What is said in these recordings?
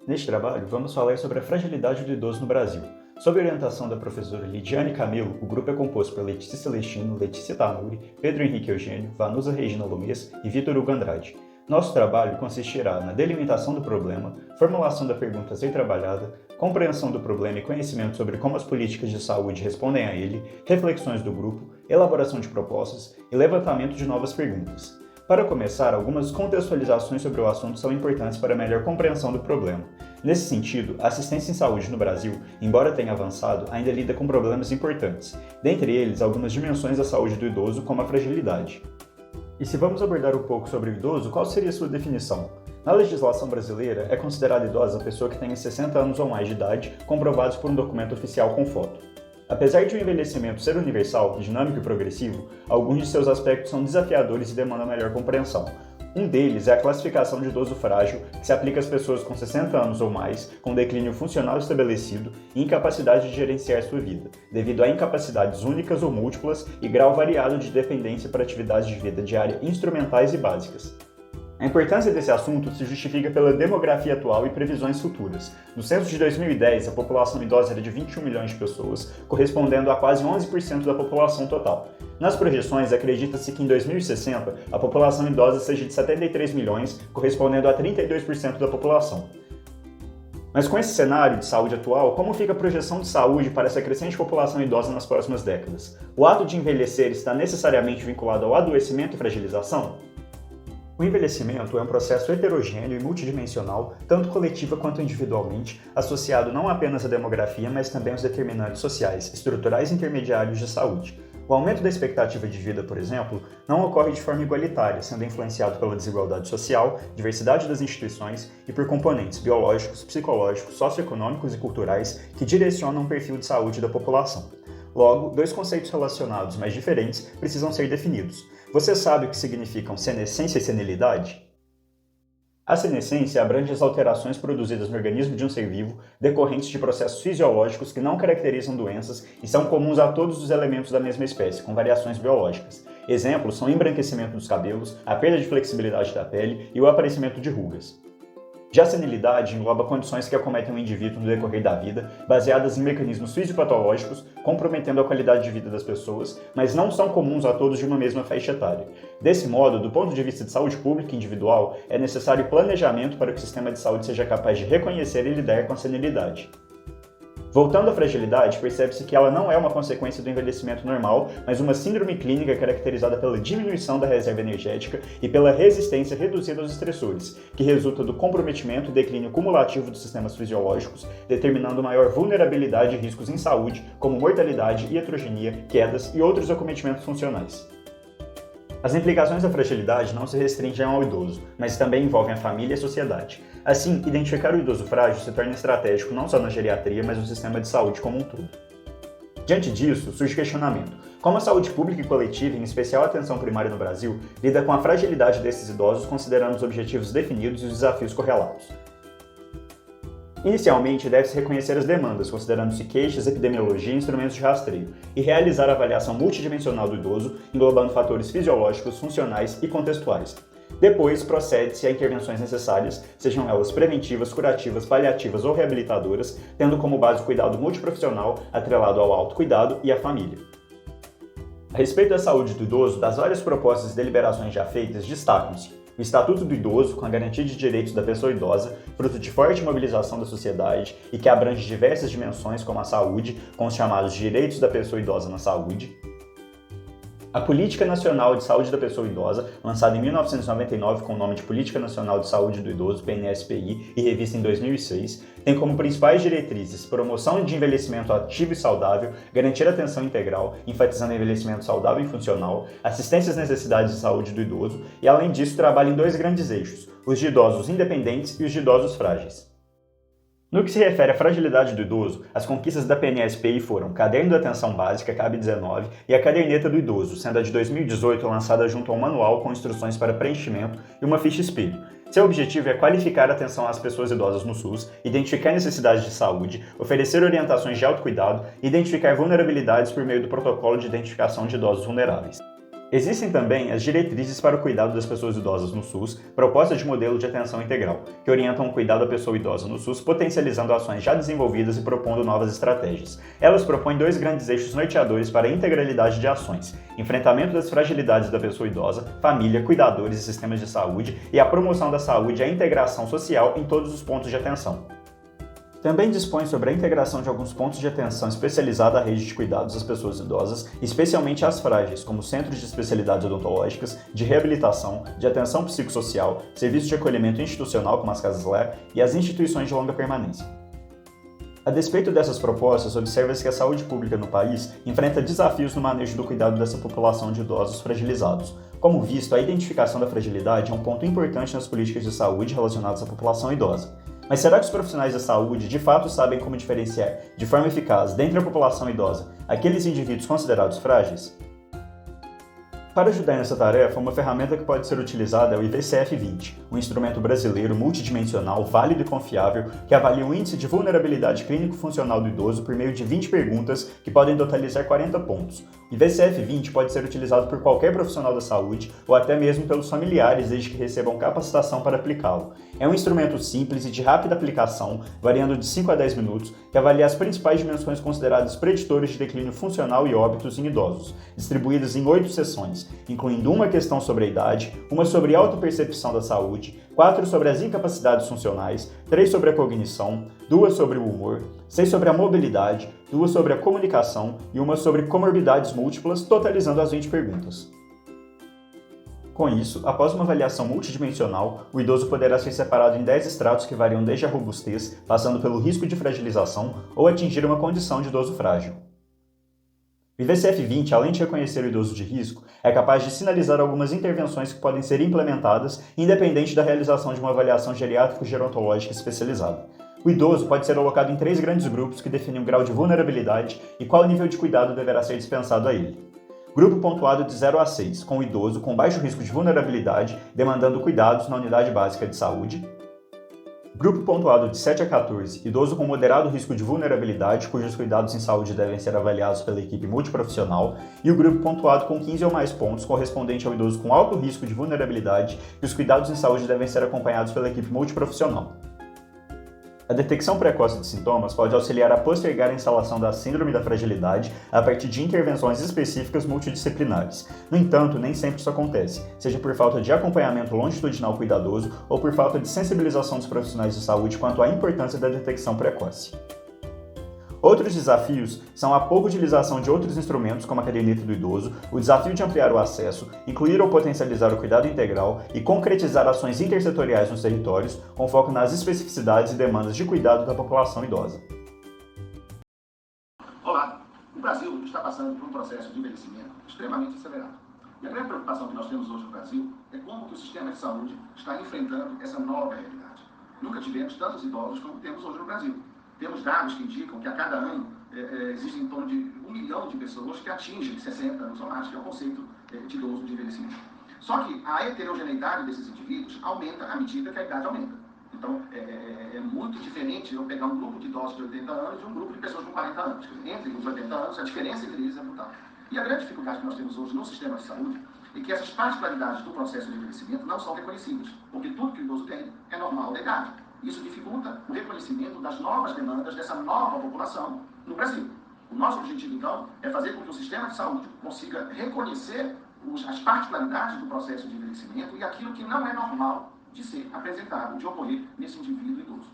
Neste trabalho, vamos falar sobre a fragilidade do idoso no Brasil. Sob a orientação da professora Lidiane Camilo, o grupo é composto por Letícia Celestino, Letícia Tanuri, Pedro Henrique Eugênio, Vanusa Regina Lumes e Vitor Hugo Andrade. Nosso trabalho consistirá na delimitação do problema, formulação da pergunta a ser trabalhada, compreensão do problema e conhecimento sobre como as políticas de saúde respondem a ele, reflexões do grupo, elaboração de propostas e levantamento de novas perguntas. Para começar, algumas contextualizações sobre o assunto são importantes para a melhor compreensão do problema. Nesse sentido, a assistência em saúde no Brasil, embora tenha avançado, ainda lida com problemas importantes, dentre eles algumas dimensões da saúde do idoso, como a fragilidade. E se vamos abordar um pouco sobre o idoso, qual seria sua definição? Na legislação brasileira, é considerada idosa a pessoa que tenha 60 anos ou mais de idade, comprovados por um documento oficial com foto. Apesar de o envelhecimento ser universal, dinâmico e progressivo, alguns de seus aspectos são desafiadores e demandam melhor compreensão. Um deles é a classificação de idoso frágil, que se aplica às pessoas com 60 anos ou mais, com declínio funcional estabelecido e incapacidade de gerenciar sua vida, devido a incapacidades únicas ou múltiplas e grau variado de dependência para atividades de vida diária instrumentais e básicas. A importância desse assunto se justifica pela demografia atual e previsões futuras. No censo de 2010, a população idosa era de 21 milhões de pessoas, correspondendo a quase 11% da população total. Nas projeções, acredita-se que em 2060 a população idosa seja de 73 milhões, correspondendo a 32% da população. Mas com esse cenário de saúde atual, como fica a projeção de saúde para essa crescente população idosa nas próximas décadas? O ato de envelhecer está necessariamente vinculado ao adoecimento e fragilização? O envelhecimento é um processo heterogêneo e multidimensional, tanto coletiva quanto individualmente, associado não apenas à demografia, mas também aos determinantes sociais, estruturais e intermediários de saúde. O aumento da expectativa de vida, por exemplo, não ocorre de forma igualitária, sendo influenciado pela desigualdade social, diversidade das instituições e por componentes biológicos, psicológicos, socioeconômicos e culturais que direcionam o perfil de saúde da população. Logo, dois conceitos relacionados, mas diferentes, precisam ser definidos. Você sabe o que significam senescência e senilidade? A senescência abrange as alterações produzidas no organismo de um ser vivo decorrentes de processos fisiológicos que não caracterizam doenças e são comuns a todos os elementos da mesma espécie, com variações biológicas. Exemplos são o embranquecimento dos cabelos, a perda de flexibilidade da pele e o aparecimento de rugas. Já a senilidade engloba condições que acometem o indivíduo no decorrer da vida, baseadas em mecanismos fisiopatológicos, comprometendo a qualidade de vida das pessoas, mas não são comuns a todos de uma mesma faixa etária. Desse modo, do ponto de vista de saúde pública e individual, é necessário planejamento para que o sistema de saúde seja capaz de reconhecer e lidar com a senilidade. Voltando à fragilidade, percebe-se que ela não é uma consequência do envelhecimento normal, mas uma síndrome clínica caracterizada pela diminuição da reserva energética e pela resistência reduzida aos estressores, que resulta do comprometimento e declínio cumulativo dos sistemas fisiológicos, determinando maior vulnerabilidade e riscos em saúde, como mortalidade, iatrogenia, quedas e outros acometimentos funcionais. As implicações da fragilidade não se restringem ao idoso, mas também envolvem a família e a sociedade. Assim, identificar o idoso frágil se torna estratégico não só na geriatria, mas no sistema de saúde como um todo. Diante disso, surge o questionamento: como a saúde pública e coletiva, em especial a atenção primária no Brasil, lida com a fragilidade desses idosos considerando os objetivos definidos e os desafios correlatos? Inicialmente, deve-se reconhecer as demandas, considerando-se queixas, epidemiologia e instrumentos de rastreio, e realizar a avaliação multidimensional do idoso, englobando fatores fisiológicos, funcionais e contextuais. Depois, procede-se a intervenções necessárias, sejam elas preventivas, curativas, paliativas ou reabilitadoras, tendo como base o cuidado multiprofissional atrelado ao autocuidado e à família. A respeito da saúde do idoso, das várias propostas e deliberações já feitas, destacam-se o Estatuto do Idoso, com a garantia de direitos da pessoa idosa, fruto de forte mobilização da sociedade e que abrange diversas dimensões como a saúde, com os chamados direitos da pessoa idosa na saúde. A Política Nacional de Saúde da Pessoa Idosa, lançada em 1999 com o nome de Política Nacional de Saúde do Idoso, PNSPI, e revista em 2006, tem como principais diretrizes promoção de envelhecimento ativo e saudável, garantir atenção integral, enfatizando envelhecimento saudável e funcional, assistência às necessidades de saúde do idoso e, além disso, trabalha em dois grandes eixos, os de idosos independentes e os de idosos frágeis. No que se refere à fragilidade do idoso, as conquistas da PNSPI foram o Caderno da Atenção Básica, CAB 19, e a Caderneta do Idoso, sendo a de 2018 lançada junto a um manual com instruções para preenchimento e uma ficha espelho. Seu objetivo é qualificar a atenção às pessoas idosas no SUS, identificar necessidades de saúde, oferecer orientações de autocuidado e identificar vulnerabilidades por meio do protocolo de identificação de idosos vulneráveis. Existem também as diretrizes para o cuidado das pessoas idosas no SUS, proposta de modelo de atenção integral, que orientam o cuidado da pessoa idosa no SUS, potencializando ações já desenvolvidas e propondo novas estratégias. Elas propõem dois grandes eixos norteadores para a integralidade de ações: enfrentamento das fragilidades da pessoa idosa, família, cuidadores e sistemas de saúde, e a promoção da saúde e a integração social em todos os pontos de atenção. Também dispõe sobre a integração de alguns pontos de atenção especializada à rede de cuidados às pessoas idosas, especialmente às frágeis, como centros de especialidades odontológicas, de reabilitação, de atenção psicossocial, serviços de acolhimento institucional como as casas lar e as instituições de longa permanência. A despeito dessas propostas, observa-se que a saúde pública no país enfrenta desafios no manejo do cuidado dessa população de idosos fragilizados. Como visto, a identificação da fragilidade é um ponto importante nas políticas de saúde relacionadas à população idosa. Mas será que os profissionais da saúde de fato sabem como diferenciar, de forma eficaz, dentre a população idosa, aqueles indivíduos considerados frágeis? Para ajudar nessa tarefa, uma ferramenta que pode ser utilizada é o IVCF-20, um instrumento brasileiro multidimensional, válido e confiável, que avalia o índice de vulnerabilidade clínico-funcional do idoso por meio de 20 perguntas que podem totalizar 40 pontos. O IVCF-20 pode ser utilizado por qualquer profissional da saúde ou até mesmo pelos familiares, desde que recebam capacitação para aplicá-lo. É um instrumento simples e de rápida aplicação, variando de 5 a 10 minutos, que avalia as principais dimensões consideradas preditores de declínio funcional e óbitos em idosos, distribuídas em 8 sessões, incluindo uma questão sobre a idade, uma sobre a autopercepção da saúde, 4 sobre as incapacidades funcionais, 3 sobre a cognição, 2 sobre o humor, 6 sobre a mobilidade, 2 sobre a comunicação e uma sobre comorbidades múltiplas, totalizando as 20 perguntas. Com isso, após uma avaliação multidimensional, o idoso poderá ser separado em 10 estratos que variam desde a robustez, passando pelo risco de fragilização ou atingir uma condição de idoso frágil. O IVCF-20, além de reconhecer o idoso de risco, é capaz de sinalizar algumas intervenções que podem ser implementadas, independente da realização de uma avaliação geriátrico-gerontológica especializada. O idoso pode ser alocado em 3 grandes grupos que definem o grau de vulnerabilidade e qual nível de cuidado deverá ser dispensado a ele. Grupo pontuado de 0 a 6, com o idoso com baixo risco de vulnerabilidade, demandando cuidados na unidade básica de saúde. Grupo pontuado de 7 a 14, idoso com moderado risco de vulnerabilidade, cujos cuidados em saúde devem ser avaliados pela equipe multiprofissional. E o grupo pontuado com 15 ou mais pontos, correspondente ao idoso com alto risco de vulnerabilidade, e os cuidados em saúde devem ser acompanhados pela equipe multiprofissional. A detecção precoce de sintomas pode auxiliar a postergar a instalação da síndrome da fragilidade a partir de intervenções específicas multidisciplinares. No entanto, nem sempre isso acontece, seja por falta de acompanhamento longitudinal cuidadoso ou por falta de sensibilização dos profissionais de saúde quanto à importância da detecção precoce. Outros desafios são a pouca utilização de outros instrumentos, como a caderneta do idoso, o desafio de ampliar o acesso, incluir ou potencializar o cuidado integral e concretizar ações intersetoriais nos territórios, com foco nas especificidades e demandas de cuidado da população idosa. Olá, o Brasil está passando por um processo de envelhecimento extremamente acelerado. E a grande preocupação que nós temos hoje no Brasil é como que o sistema de saúde está enfrentando essa nova realidade. Nunca tivemos tantos idosos como temos hoje no Brasil. Temos dados que indicam que a cada ano existem em torno de 1 milhão de pessoas que atingem 60 anos ou mais, que é o conceito de idoso de envelhecimento. Só que a heterogeneidade desses indivíduos aumenta à medida que a idade aumenta. Então, é muito diferente eu pegar um grupo de idosos de 80 anos e um grupo de pessoas com 40 anos. Entre os 80 anos, a diferença entre eles é brutal. E a grande dificuldade que nós temos hoje no sistema de saúde é que essas particularidades do processo de envelhecimento não são reconhecidas, porque tudo que o idoso tem é normal da idade. Isso dificulta o reconhecimento das novas demandas dessa nova população no Brasil. O nosso objetivo, então, é fazer com que o sistema de saúde consiga reconhecer as particularidades do processo de envelhecimento e aquilo que não é normal de ser apresentado, de ocorrer nesse indivíduo idoso.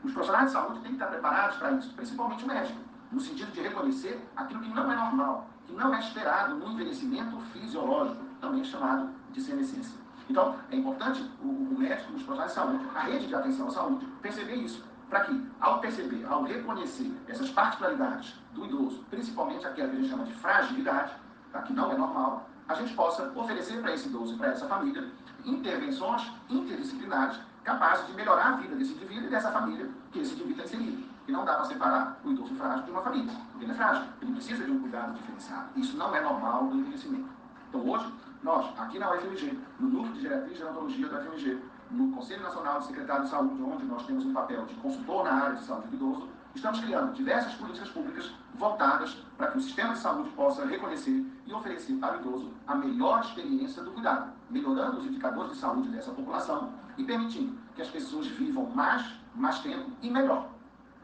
Os profissionais de saúde têm que estar preparados para isso, principalmente o médico, no sentido de reconhecer aquilo que não é normal, que não é esperado no envelhecimento fisiológico, também chamado de senescência. Então, é importante o médico, os profissionais de saúde, a rede de atenção à saúde, perceber isso, para que, ao perceber, ao reconhecer essas particularidades do idoso, principalmente aquela que a gente chama de fragilidade, tá, que não é normal, a gente possa oferecer para esse idoso e para essa família intervenções interdisciplinares capazes de melhorar a vida desse indivíduo e dessa família que esse indivíduo está inserido. E não dá para separar o idoso frágil de uma família, porque ele é frágil, ele precisa de um cuidado diferenciado. Isso não é normal no envelhecimento. Então, hoje, nós, aqui na UFMG, no Núcleo de Geriatria e Gerontologia da UFMG, no Conselho Nacional de Secretários de Saúde, onde nós temos um papel de consultor na área de saúde do idoso, estamos criando diversas políticas públicas voltadas para que o sistema de saúde possa reconhecer e oferecer para o idoso a melhor experiência do cuidado, melhorando os indicadores de saúde dessa população e permitindo que as pessoas vivam mais tempo e melhor.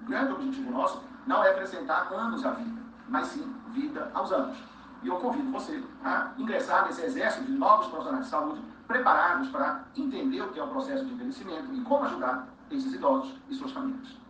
O grande objetivo nosso não é acrescentar anos à vida, mas sim vida aos anos. E eu convido você a ingressar nesse exército de novos profissionais de saúde preparados para entender o que é o processo de envelhecimento e como ajudar esses idosos e suas famílias.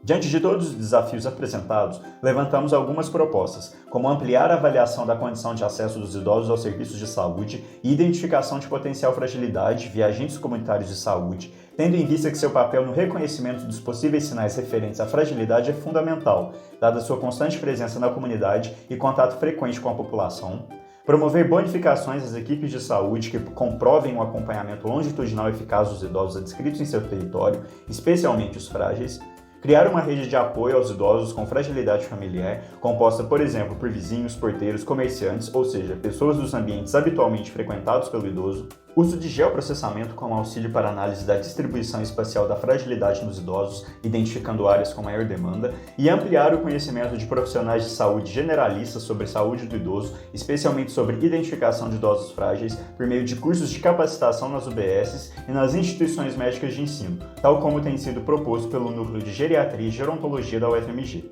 Diante de todos os desafios apresentados, levantamos algumas propostas, como ampliar a avaliação da condição de acesso dos idosos aos serviços de saúde e identificação de potencial fragilidade via agentes comunitários de saúde, tendo em vista que seu papel no reconhecimento dos possíveis sinais referentes à fragilidade é fundamental, dada sua constante presença na comunidade e contato frequente com a população. Promover bonificações às equipes de saúde que comprovem o acompanhamento longitudinal eficaz dos idosos adscritos em seu território, especialmente os frágeis. Criar uma rede de apoio aos idosos com fragilidade familiar, composta, por exemplo, por vizinhos, porteiros, comerciantes, ou seja, pessoas dos ambientes habitualmente frequentados pelo idoso. Uso de geoprocessamento como auxílio para análise da distribuição espacial da fragilidade nos idosos, identificando áreas com maior demanda. E ampliar o conhecimento de profissionais de saúde generalistas sobre saúde do idoso, especialmente sobre identificação de idosos frágeis, por meio de cursos de capacitação nas UBSs e nas instituições médicas de ensino, tal como tem sido proposto pelo Núcleo de Geriatria e Gerontologia da UFMG.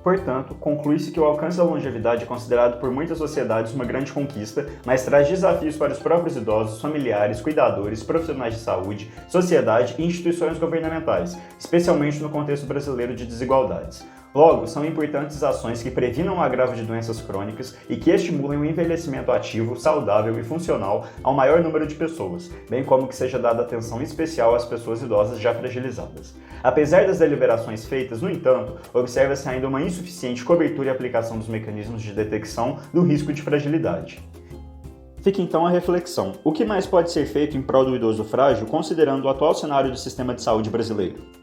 Portanto, conclui-se que o alcance da longevidade é considerado por muitas sociedades uma grande conquista, mas traz desafios para os próprios idosos, familiares, cuidadores, profissionais de saúde, sociedade e instituições governamentais, especialmente no contexto brasileiro de desigualdades. Logo, são importantes ações que previnam o agravo de doenças crônicas e que estimulem o envelhecimento ativo, saudável e funcional ao maior número de pessoas, bem como que seja dada atenção especial às pessoas idosas já fragilizadas. Apesar das deliberações feitas, no entanto, observa-se ainda uma insuficiente cobertura e aplicação dos mecanismos de detecção do risco de fragilidade. Fica então a reflexão: o que mais pode ser feito em prol do idoso frágil, considerando o atual cenário do sistema de saúde brasileiro?